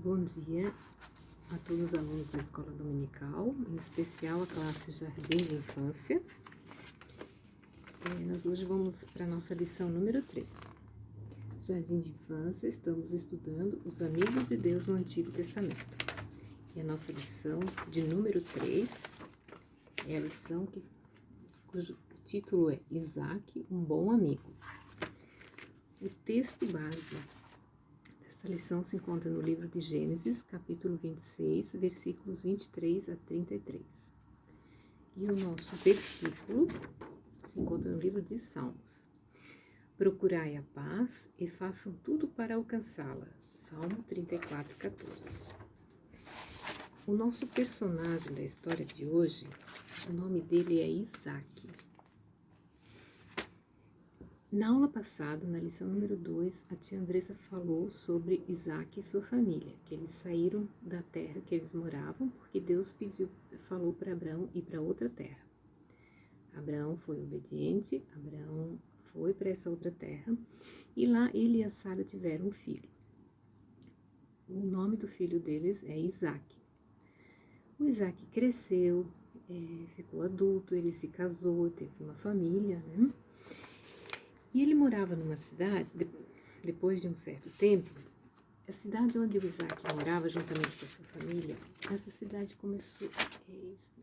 Bom dia a todos os alunos da Escola Dominical, em especial a classe Jardim de Infância. Nós hoje vamos para a nossa lição número 3. Jardim de Infância, estamos estudando os amigos de Deus no Antigo Testamento. E a nossa lição de número 3 é a lição cujo título é Isaac, um bom amigo. O texto base essa lição se encontra no livro de Gênesis, capítulo 26, versículos 23 a 33. E o nosso versículo se encontra no livro de Salmos. Procurai a paz e façam tudo para alcançá-la. Salmo 34, 14. O nosso personagem da história de hoje, o nome dele é Isaac. Na aula passada, na lição número 2, a tia Andressa falou sobre Isaac e sua família, que eles saíram da terra que eles moravam, porque Deus falou para Abraão ir para outra terra. Abraão foi obediente, Abraão foi para essa outra terra, e lá ele e a Sara tiveram um filho. O nome do filho deles é Isaac. O Isaac cresceu, ficou adulto, ele se casou, teve uma família, né? E ele morava numa cidade, depois de um certo tempo, a cidade onde o Isaac morava, juntamente com a sua família, essa cidade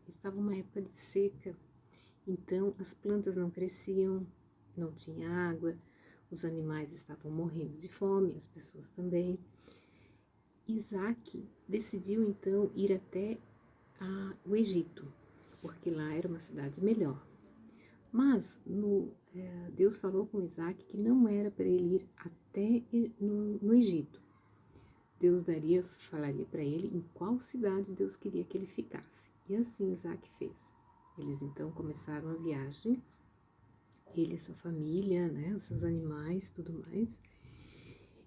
estava uma época de seca, então as plantas não cresciam, não tinha água, os animais estavam morrendo de fome, as pessoas também. Isaac decidiu então ir até o Egito, porque lá era uma cidade melhor. Mas Deus falou com Isaac que não era para ele ir até no Egito. Deus falaria para ele em qual cidade Deus queria que ele ficasse. E assim Isaac fez. Eles então começaram a viagem, ele e sua família, né, os seus animais, tudo mais.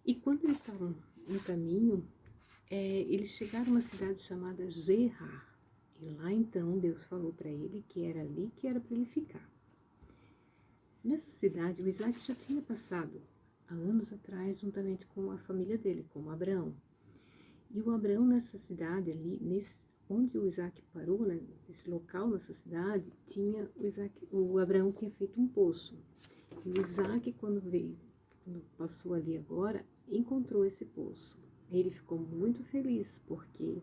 E quando eles estavam no caminho, eles chegaram a uma cidade chamada Gerar. E lá então Deus falou para ele que era ali que era para ele ficar. Nessa cidade, o Isaac já tinha passado há anos atrás, juntamente com a família dele, com Abraão. E o Abraão nessa cidade ali, onde o Isaac parou, né, nesse local, nessa cidade, o Abraão tinha feito um poço. E o Isaac, quando passou ali agora, encontrou esse poço. Ele ficou muito feliz, porque,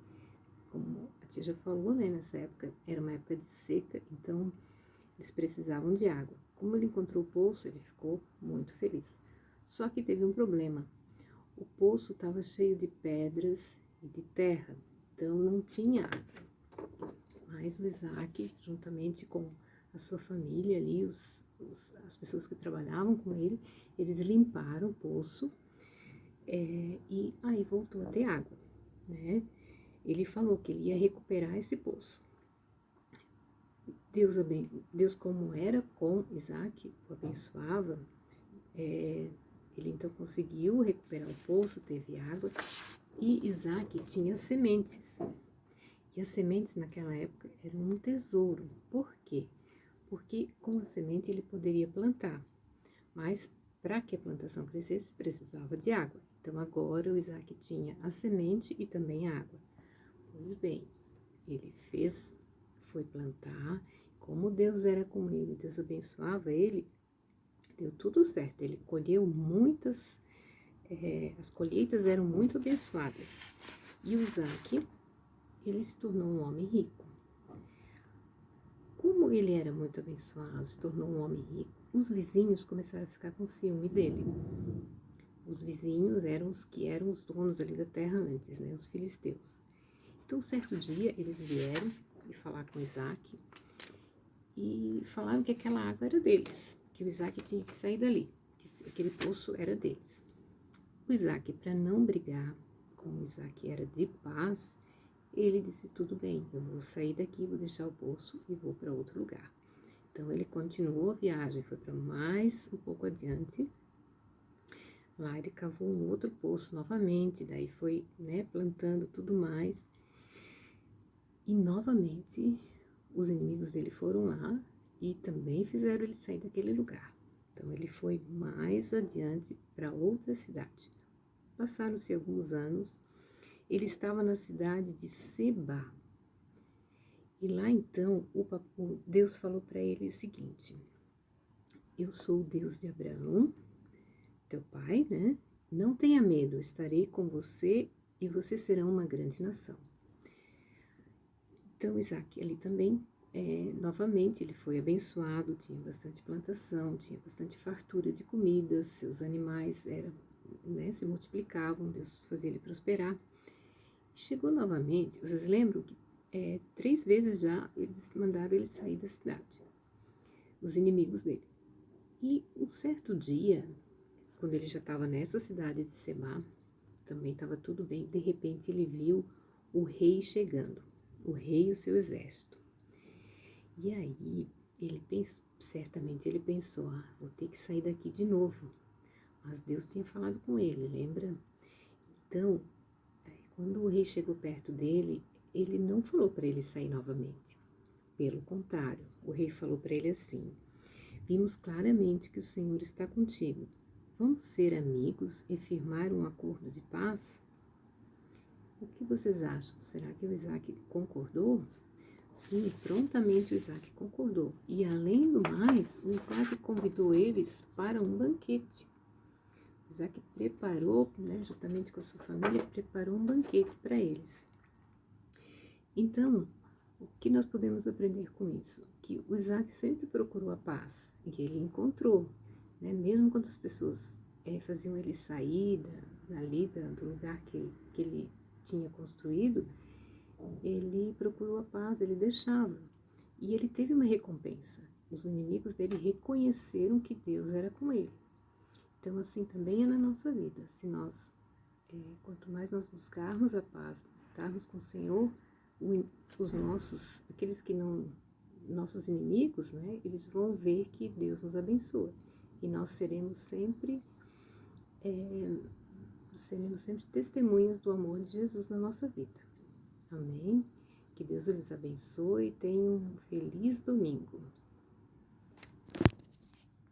como a tia já falou, né, nessa época, era uma época de seca, então eles precisavam de água. Como ele encontrou o poço, ele ficou muito feliz. Só que teve um problema. O poço estava cheio de pedras e de terra, então não tinha água. Mas o Isaac, juntamente com a sua família ali, as pessoas que trabalhavam com ele, eles limparam o poço e aí voltou a ter água, né? Ele falou que ele ia recuperar esse poço. Deus, como era com Isaac, o abençoava, ele então conseguiu recuperar o poço, teve água, e Isaac tinha sementes. E as sementes naquela época eram um tesouro. Por quê? Porque com a semente ele poderia plantar, mas para que a plantação crescesse precisava de água. Então agora o Isaac tinha a semente e também a água. Pois bem, ele foi plantar. Como Deus era com ele, Deus abençoava ele, deu tudo certo. Ele colheu muitas, as colheitas eram muito abençoadas. E o Isaac, ele se tornou um homem rico. Como ele era muito abençoado, se tornou um homem rico, os vizinhos começaram a ficar com ciúme dele. Os vizinhos eram os que eram os donos ali da terra antes, né, os filisteus. Então, certo dia, eles vieram e falar com Isaac, e falaram que aquela água era deles, que o Isaac tinha que sair dali, que aquele poço era deles. O Isaac, para não brigar, como o Isaac era de paz, ele disse, tudo bem, eu vou sair daqui, vou deixar o poço e vou para outro lugar. Então ele continuou a viagem, foi para mais um pouco adiante. Lá ele cavou um outro poço novamente, daí foi, né, plantando tudo mais. E novamente os inimigos dele foram lá e também fizeram ele sair daquele lugar. Então ele foi mais adiante para outra cidade. Passaram-se alguns anos ele estava na cidade de Seba. E lá então, Deus falou para ele o seguinte: eu sou o Deus de Abraão, teu pai, né? Não tenha medo, estarei com você e você será uma grande nação. Então, Isaac ali também, novamente, ele foi abençoado, tinha bastante plantação, tinha bastante fartura de comida, seus animais se multiplicavam, Deus fazia ele prosperar. Chegou novamente, vocês lembram que 3 vezes já eles mandaram ele sair da cidade, os inimigos dele. E um certo dia, quando ele já estava nessa cidade de Seba, também estava tudo bem, de repente ele viu o rei chegando, o rei e o seu exército. E aí, certamente ele pensou, vou ter que sair daqui de novo. Mas Deus tinha falado com ele, lembra? Então, quando o rei chegou perto dele, ele não falou para ele sair novamente. Pelo contrário, o rei falou para ele assim: vimos claramente que o Senhor está contigo. Vamos ser amigos e firmar um acordo de paz? O que vocês acham? Será que o Isaac concordou? Sim, prontamente o Isaac concordou. E além do mais, o Isaac convidou eles para um banquete. O Isaac preparou, juntamente com a sua família, preparou um banquete para eles. Então, o que nós podemos aprender com isso? Que o Isaac sempre procurou a paz e ele encontrou, mesmo quando as pessoas faziam ele sair do lugar que ele tinha construído, ele procurou a paz, ele deixava. E ele teve uma recompensa. Os inimigos dele reconheceram que Deus era com ele. Então, assim também é na nossa vida. Se nós, quanto mais nós buscarmos a paz, estarmos com o Senhor, aqueles que não, nossos inimigos, eles vão ver que Deus nos abençoa. E nós seremos sempre testemunhas do amor de Jesus na nossa vida. Amém? Que Deus lhes abençoe e tenham um feliz domingo.